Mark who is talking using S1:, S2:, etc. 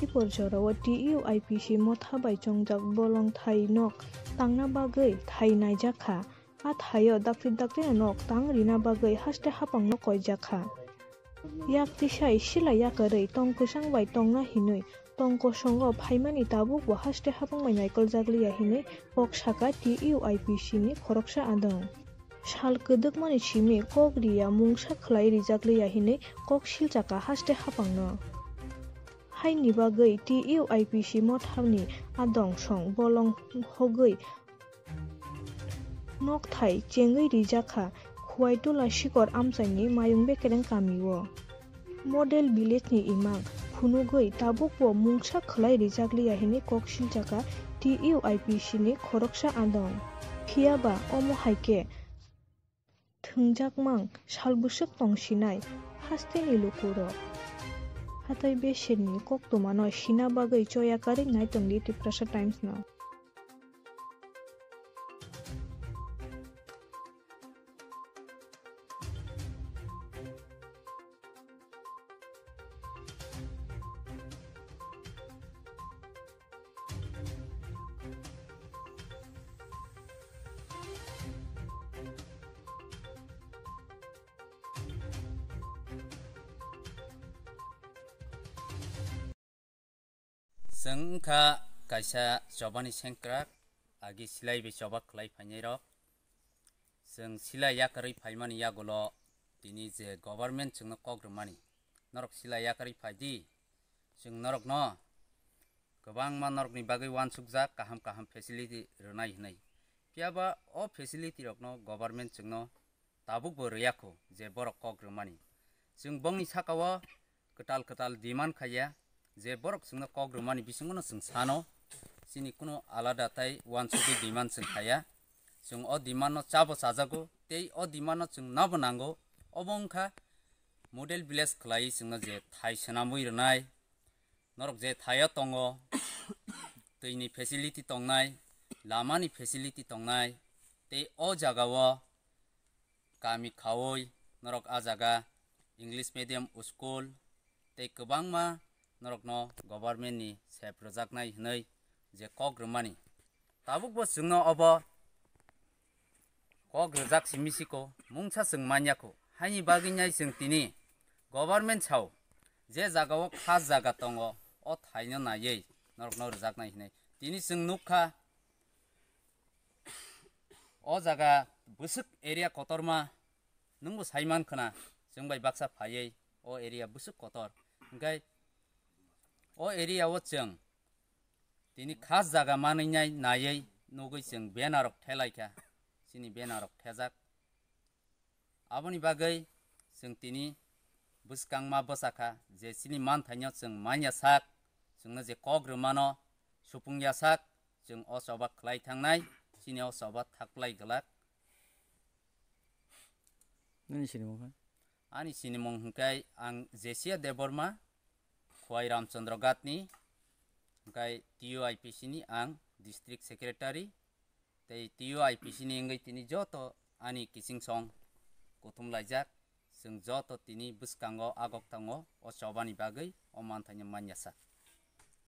S1: Porjora Tuipc Mothabai Chongjak Bolong Thai Nok Tangna Bagoi Thai Naijak A Thaio Dakri Nok Tang Rina Bagoi Haste Hapang no Koijak Yak Tisanai Sila Yakarei Tongko Sangbai Tongna Hinui Tongko Songo Paimani Tabuk Bo Haste Hapang Mai Naikol Jaglia Hinui Kok Saka Tuipc ni Khoroksa Adong Sal kedek mani chimi kok ria mungsa khlai rijakliya hinui kok siljaka haste hapangno haini bagoi Tuipc mothamni adong song Bolong Hogui Nokthai chengui rijakha khuai Tulasikhor amchaini mayung bekereng kamio model village ni imang phunugoi tabukbo mungsa khlai rijakliya hinui kok siljaka Tuipc ni khoroksa adong phiaba omo haike Thungjakmang salbusuk tongsinai hasteni lukurok hatai besenni koktomano sina bagoi choyakari naitongli Tiprasa Times no
S2: Sengka kaisa jobani sengkrak agi silai be jobak klai phanyai rok seng silai yakari phaimani yagolo tini je government chungno kogrumani norok silai yakari phaidi seng norok no gobang ma norok ni bagui wansukjak kaham facility rwnai hnai piaba o facility rok no government chungno tabuk bo riyako je borok kogrumani seng bongni sakao ketal demand khaya je borok sungno kogrumani bisingono sung sano sini kuno alada tai wansukui demand sung khaya sung o demand no chabo sajago tei o demand no sung nabo nango obongkha model village khlai sungno je thai sanamui rwnai norok je thaio tongo tei facility tongnai lamani facility tongnai tei o jagao kami khawoi norok a jaga English medium school tei kwbangma norok no government ni sep rojaknai hnai je kogrumani tabuk bo sungno obo kok rojak simisiko mungsa sung manyako haini baginyai sung tini government chau je jagao khas jaga tongo o thaino nayei norok no rojaknai hnai tini sung nukha o jaga busuk area kotorma nungbo saiman khana jongbai baksa phaiei o area busuk kotor hingkai o area o cheng tini khas jaga manai nayei nugui cheng bannerok thelaikha sini bannerok thejak aboni bagai cheng tini buskangma bosakha je sini manthaino cheng manya sak chengno je kogrumano supungya sak cheng o sobak khlai thangnai sini o sobak thaklai glak ani sinimong hingkai ang Jesia Deborma Khwai Ramchandra Gatni hingkai Tuipc ni ang district secretary tei Tuipc ni enggai tini joto ani kisingsong kuthum laijak seng joto tini buskango agok tango o sobani bagui o manthaino manyasa